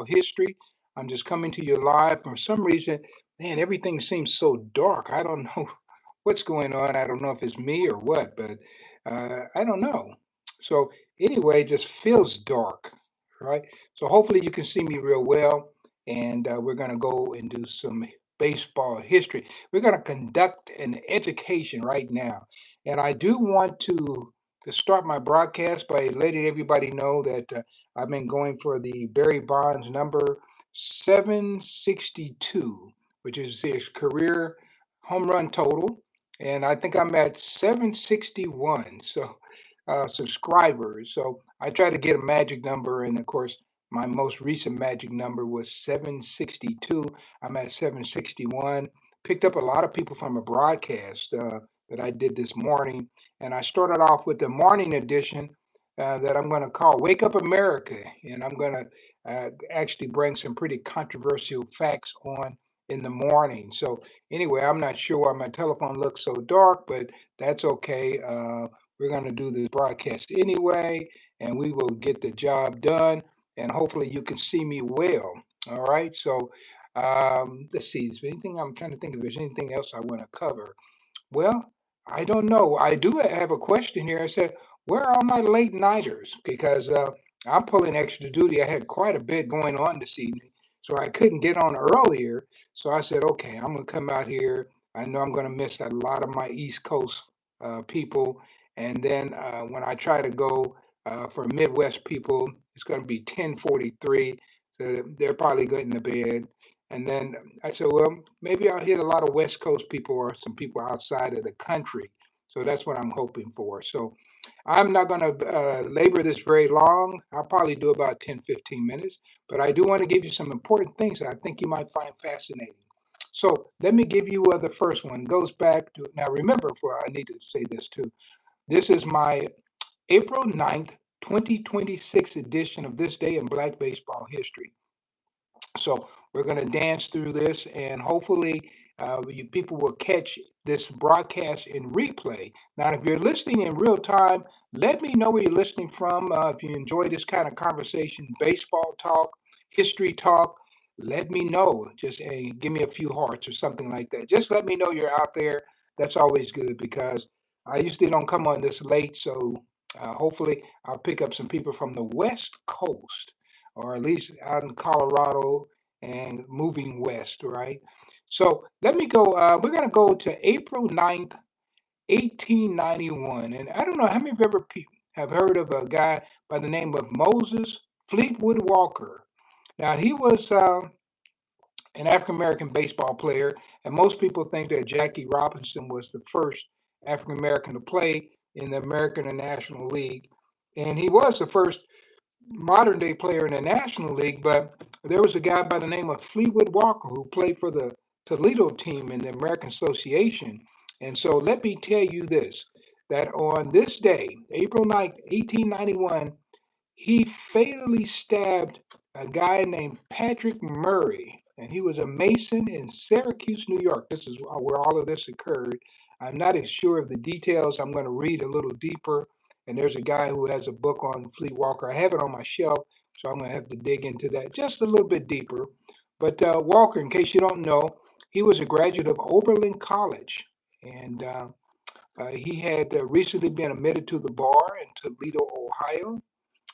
history. I'm just coming to you live. For some reason, man, everything seems so dark. I don't know what's going on. I don't know if it's me or what, but I don't know. So anyway, it just feels dark, right? So hopefully you can see me real well, and we're gonna go and do some baseball history. We're gonna conduct an education right now, and I do want to start my broadcast by letting everybody know that I've been going for the Barry Bonds number 762, which is his career home run total. And I think I'm at 761 subscribers. So I try to get a magic number. And of course, my most recent magic number was 762. I'm at 761. Picked up a lot of people from a broadcast that I did this morning. And I started off with the morning edition that I'm going to call Wake Up America. And I'm going to actually bring some pretty controversial facts on in the morning. So, anyway, I'm not sure why my telephone looks so dark, but that's okay. We're going to do this broadcast anyway, and we will get the job done. And hopefully, you can see me well. All right. So, let's see. Is there anything I'm trying to think if there's anything else I want to cover? Well, I don't know. I do have a question here. I said, where are my late nighters? Because I'm pulling extra duty. I had quite a bit going on this evening, so I couldn't get on earlier. So I said, okay, I'm going to come out here. I know I'm going to miss a lot of my East Coast people. And then when I try to go for Midwest people, it's going to be 10:43. So they're probably getting to bed. And then I said, well, maybe I'll hit a lot of West Coast people or some people outside of the country. So that's what I'm hoping for. So I'm not going to labor this very long. I'll probably do about 10, 15 minutes. But I do want to give you some important things that I think you might find fascinating. So let me give you the first one. It goes back to, now remember, for I need to say this too. This is my April 9th, 2026 edition of This Day in Black Baseball History. So we're going to dance through this, and hopefully, people will catch this broadcast in replay. Now, if you're listening in real time, let me know where you're listening from. If you enjoy this kind of conversation, baseball talk, history talk, let me know. Just give me a few hearts or something like that. Just let me know you're out there. That's always good because I usually don't come on this late. So hopefully, I'll pick up some people from the West Coast or at least out in Colorado and moving west, right? So let me go. We're going to go to April 9th, 1891. And I don't know how many of you ever have heard of a guy by the name of Moses Fleetwood Walker. Now, he was an African American baseball player, and most people think that Jackie Robinson was the first African American to play in the American and National League. And he was the first modern day player in the National League, but there was a guy by the name of Fleetwood Walker who played for the Toledo team in the American Association. And so let me tell you this, that on this day, April 9th, 1891, he fatally stabbed a guy named Patrick Murray, and he was a mason in Syracuse, New York. This is where all of this occurred. I'm not as sure of the details. I'm going to read a little deeper. And there's a guy who has a book on Fleet Walker. I have it on my shelf, so I'm going to have to dig into that just a little bit deeper. But Walker, in case you don't know, he was a graduate of Oberlin College, and he had recently been admitted to the bar in Toledo, Ohio,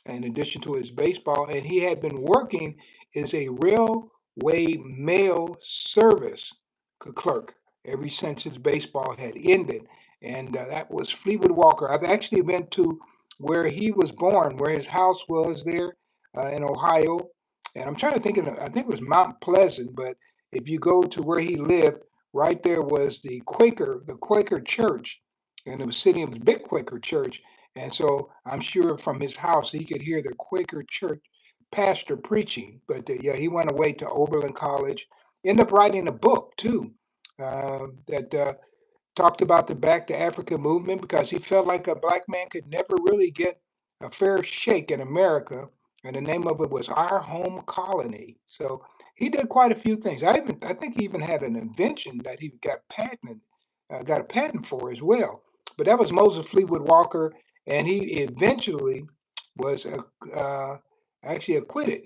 in addition to his baseball, and he had been working as a railway mail service clerk ever since his baseball had ended. And that was Fleetwood Walker. I've actually been to where he was born, where his house was there in Ohio. And I'm trying to think I think it was Mount Pleasant, but if you go to where he lived, right there was the Quaker church, and it was sitting in a big Quaker church. And so I'm sure from his house he could hear the Quaker church pastor preaching. But yeah, he went away to Oberlin College, ended up writing a book too that talked about the Back to Africa movement because he felt like a black man could never really get a fair shake in America. And the name of it was Our Home Colony. So he did quite a few things. I think he even had an invention that he got a patent for as well. But that was Moses Fleetwood Walker, and he eventually was actually acquitted.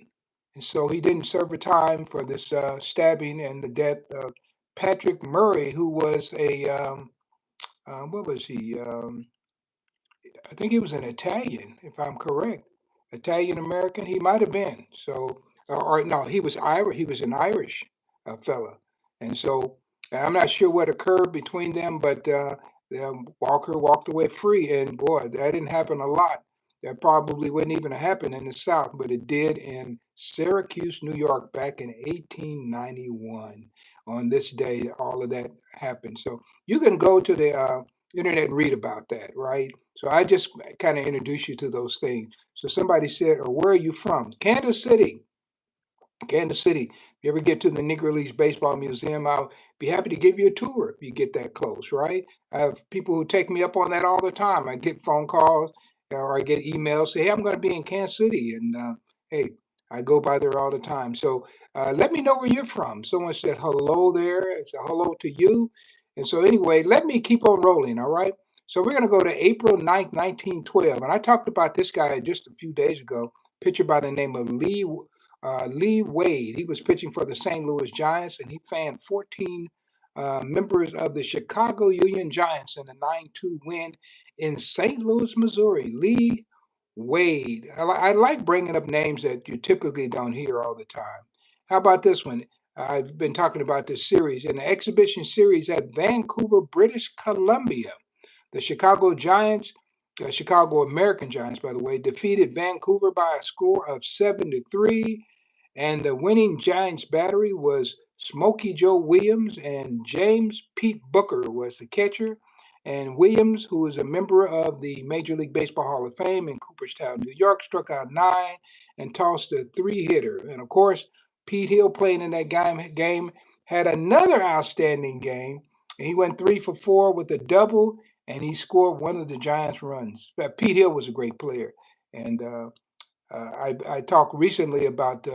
And so he didn't serve a time for this stabbing and the death of Patrick Murray, who was what was he? I think he was an Italian, if I'm correct. Italian American, he might have been. So, or no, he was Irish. He was an Irish fella, and so I'm not sure what occurred between them, but Walker walked away free, and boy, that didn't happen a lot. That probably wouldn't even happen in the South, but it did in Syracuse, New York, back in 1891. On this day, all of that happened. So you can go to the internet and read about that, right? So I just kind of introduce you to those things. So somebody said, "Or where are you from?" Kansas City. Kansas City. If you ever get to the Negro Leagues Baseball Museum, I'll be happy to give you a tour if you get that close, right? I have people who take me up on that all the time. I get phone calls or I get emails say, "Hey, I'm going to be in Kansas City," and hey, I go by there all the time. So let me know where you're from. Someone said hello there. It's a hello to you. And so anyway, let me keep on rolling. All right. So we're going to go to April 9th, 1912, and I talked about this guy just a few days ago. Pitcher by the name of Lee Wade. He was pitching for the St. Louis Giants, and he fanned 14 members of the Chicago Union Giants in a 9-2 win in St. Louis, Missouri. Lee Wade. I like bringing up names that you typically don't hear all the time. How about this one? I've been talking about this series, in the exhibition series at Vancouver, British Columbia. The Chicago American Giants, by the way, defeated Vancouver by a score of 7-3, and the winning Giants battery was Smokey Joe Williams, and James Pete Booker was the catcher. And Williams, who is a member of the Major League Baseball Hall of Fame in Cooperstown, New York, struck out 9 and tossed a three-hitter. And of course, Pete Hill playing in that game had another outstanding game. And he went 3 for 4 with a double, and he scored one of the Giants' runs. But Pete Hill was a great player, and I talked recently about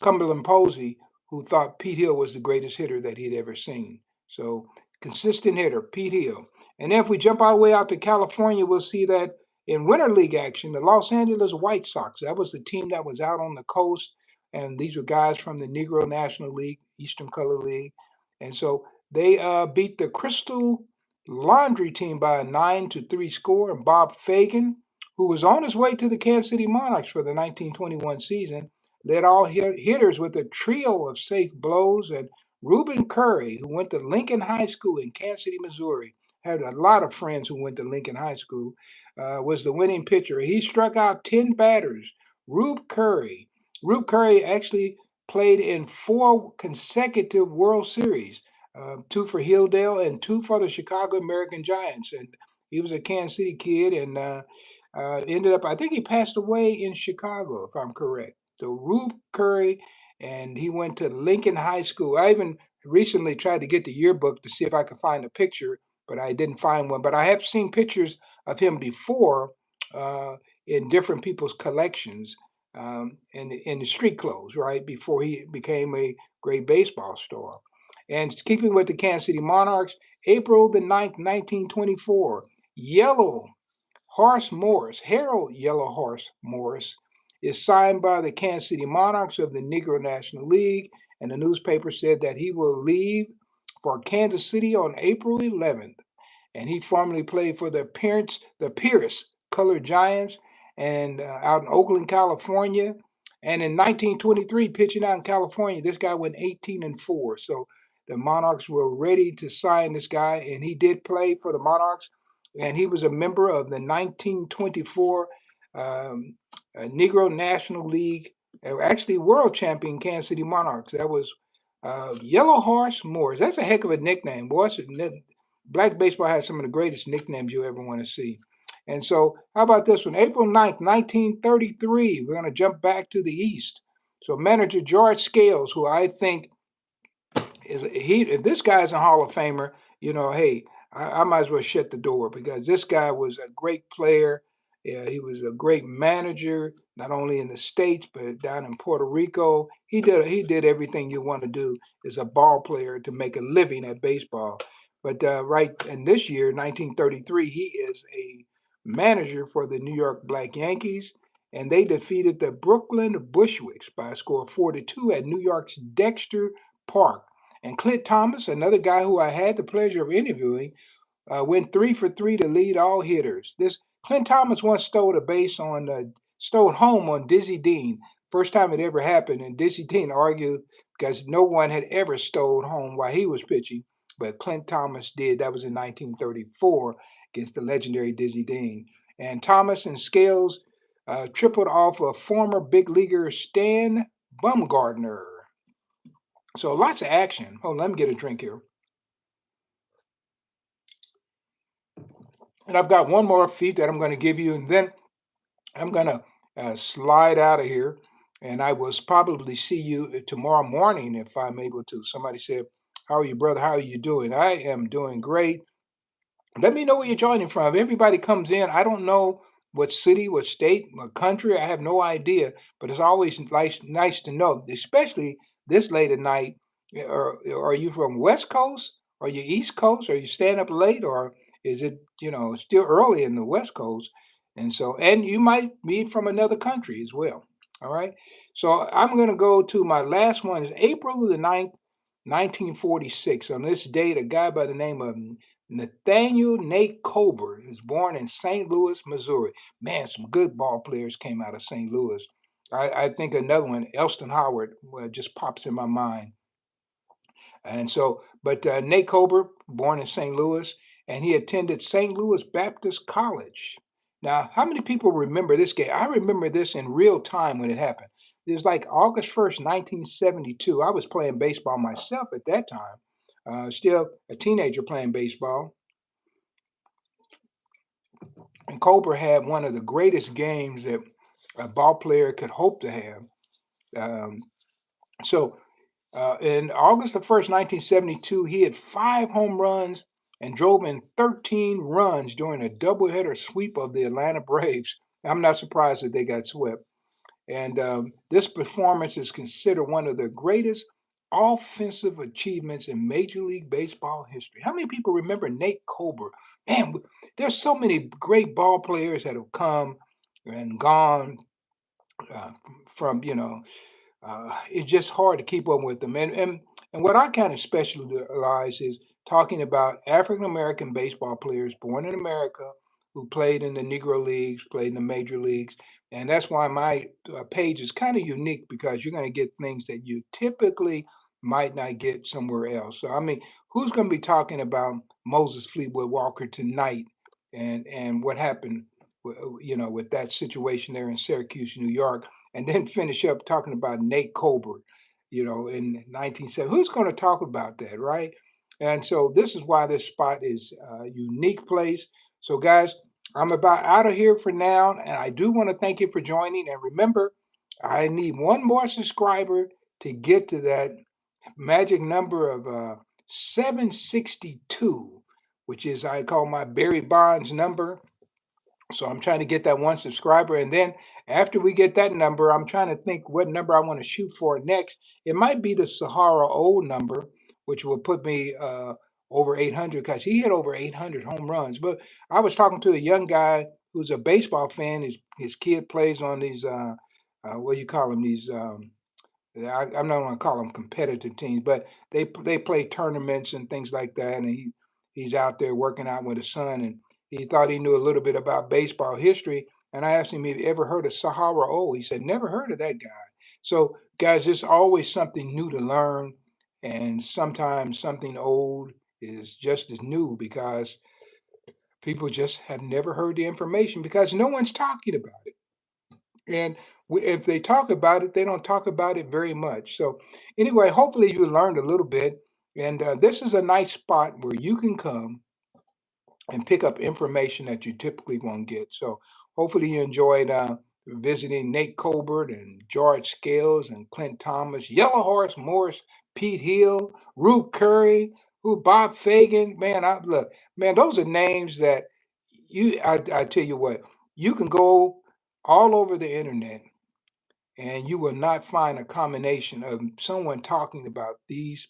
Cumberland Posey, who thought Pete Hill was the greatest hitter that he'd ever seen. So consistent hitter, Pete Hill. And then if we jump our way out to California, we'll see that in Winter League action, the Los Angeles White Sox, that was the team that was out on the coast, and these were guys from the Negro National League, Eastern Color League. And so they beat the Crystal Laundry team by a 9-3 score, and Bob Fagan, who was on his way to the Kansas City Monarchs for the 1921 season, led all hitters with a trio of safe blows. And Reuben Curry, who went to Lincoln High School in Kansas City, Missouri, had a lot of friends who went to Lincoln High School, was the winning pitcher. He struck out 10 batters. Rube Curry. Rube Curry actually played in 4 consecutive World Series, 2 for Hilldale and 2 for the Chicago American Giants. And he was a Kansas City kid, and ended up, I think he passed away in Chicago, if I'm correct. So Rube Curry, and he went to Lincoln High School. I even recently tried to get the yearbook to see if I could find a picture, but I didn't find one. But I have seen pictures of him before uh, in different people's collections, in the street clothes, right, before he became a great baseball star. And keeping with the Kansas City Monarchs, April 9th, 1924, Yellow Horse Morris, Harold Yellow Horse Morris, is signed by the Kansas City Monarchs of the Negro National League, and the newspaper said that he will leave for Kansas City on April 11th. And he formerly played for the Pierce Colored Giants, and out in Oakland, California. And in 1923, pitching out in California, this guy went 18-4. So the Monarchs were ready to sign this guy, and he did play for the Monarchs, and he was a member of the 1924 um, Negro National League, actually world champion Kansas City Monarchs. That was Yellow Horse Morris. That's a heck of a nickname, boy. Black baseball has some of the greatest nicknames you ever want to see. And so, how about this one? April 9th, 1933. We're going to jump back to the East. So, manager George Scales, who I think if this guy's a Hall of Famer, hey, I might as well shut the door, because this guy was a great player. Yeah, he was a great manager, not only in the States but down in Puerto Rico. He did everything you want to do as a ball player to make a living at baseball. But right in this year, 1933, he is a manager for the New York Black Yankees. and they defeated the Brooklyn Bushwicks by a score of 4-2 at New York's Dexter Park. And Clint Thomas, another guy who I had the pleasure of interviewing, went 3 for 3 to lead all hitters. This Clint Thomas once stole home on Dizzy Dean. First time it ever happened, and Dizzy Dean argued because no one had ever stole home while he was pitching, but Clint Thomas did. That was in 1934 against the legendary Dizzy Dean. And Thomas and Scales tripled off of former big leaguer Stan Bumgardner. So lots of action. Oh, let me get a drink here. And I've got one more feat that I'm going to give you, and then I'm going to slide out of here. And I will probably see you tomorrow morning if I'm able to. Somebody said, "How are you, brother? How are you doing?" I am doing great. Let me know where you're joining from. Everybody comes in. I don't know what city, what state, what country. I have no idea. But it's always nice to know, especially this late at night. Are you from West Coast? Are you East Coast? Are you staying up late, or is it still early in the West Coast? And you might be from another country as well. All right. So I'm going to go to my last one. Is April the 9th, 1946. On this date, a guy by the name of Nathaniel Nate Colbert is born in St. Louis, Missouri. Man, some good ball players came out of St. Louis. I think another one, Elston Howard, just pops in my mind. And so, but Nate Colbert, born in St. Louis, and he attended St. Louis Baptist College. Now, how many people remember this game? I remember this in real time when it happened. It was like August 1st, 1972. I was playing baseball myself at that time, still a teenager playing baseball. And Colbert had one of the greatest games that a ball player could hope to have. Um, so in August the 1st, 1972, he had 5 home runs and drove in 13 runs during a doubleheader sweep of the Atlanta Braves. I'm not surprised that they got swept. And this performance is considered one of the greatest offensive achievements in Major League Baseball history. How many people remember Nate Colbert? Man, there's so many great ball players that have come and gone uh, from, it's just hard to keep up with them. And what I kind of specialize is talking about African American baseball players born in America who played in the Negro leagues, played in the major leagues, and that's why my page is kind of unique because you're going to get things that you typically might not get somewhere else. So I mean, who's going to be talking about Moses Fleetwood Walker tonight, and what happened, with that situation there in Syracuse, New York? And then finish up talking about Nate Colbert, in 1970. Who's going to talk about that, right? And so this is why this spot is a unique place. So, guys, I'm about out of here for now, and I do want to thank you for joining. And remember, I need one more subscriber to get to that magic number of 762, which is I call my Barry Bonds number. So I'm trying to get that one subscriber. And then after we get that number, I'm trying to think what number I want to shoot for next. It might be the Sahara O number, which will put me over 800 because he hit over 800 home runs. But I was talking to a young guy who's a baseball fan. His kid plays on these, what do you call them? These I'm not going to call them competitive teams, but they play tournaments and things like that. And he's out there working out with his son, and he thought he knew a little bit about baseball history. And I asked him if he ever heard of Sahara O. He said never heard of that guy. So guys, there's always something new to learn, and sometimes something old is just as new because people just have never heard the information because no one's talking about it. And if they talk about it, they don't talk about it very much. So, anyway, hopefully you learned a little bit. And this is a nice spot where you can come and pick up information that you typically won't get. So, hopefully you enjoyed visiting Nate Colbert and George Scales and Clint Thomas, Yellow Horse Morris, Pete Hill, Rube Curry, who Bob Fagan. Man, look, man, those are names that I tell you what, you can go all over the internet and you will not find a combination of someone talking about these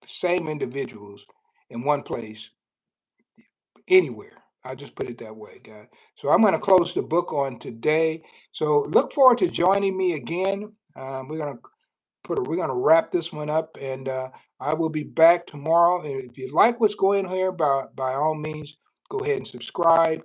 same individuals in one place anywhere. I'll just put it that way, guys. So I'm going to close the book on today. So look forward to joining me again. We're gonna wrap this one up, and I will be back tomorrow. And if you like what's going here, by all means, go ahead and subscribe.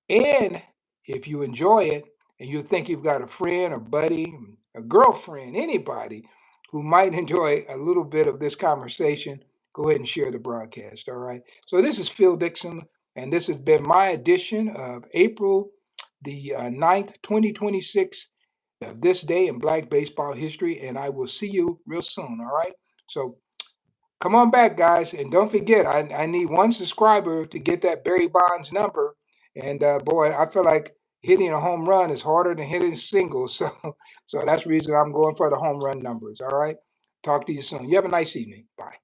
And if you enjoy it and you think you've got a friend or buddy, a girlfriend, anybody who might enjoy a little bit of this conversation, go ahead and share the broadcast. All right. So this is Phil Dixon, and this has been my edition of April the 9th, 2026, of this day in Black baseball history. And I will see you real soon. All right. So come on back, guys, and don't forget, I need one subscriber to get that Barry Bonds number. And boy, I feel like hitting a home run is harder than hitting singles. So that's the reason I'm going for the home run numbers. All right. Talk to you soon. You have a nice evening. Bye.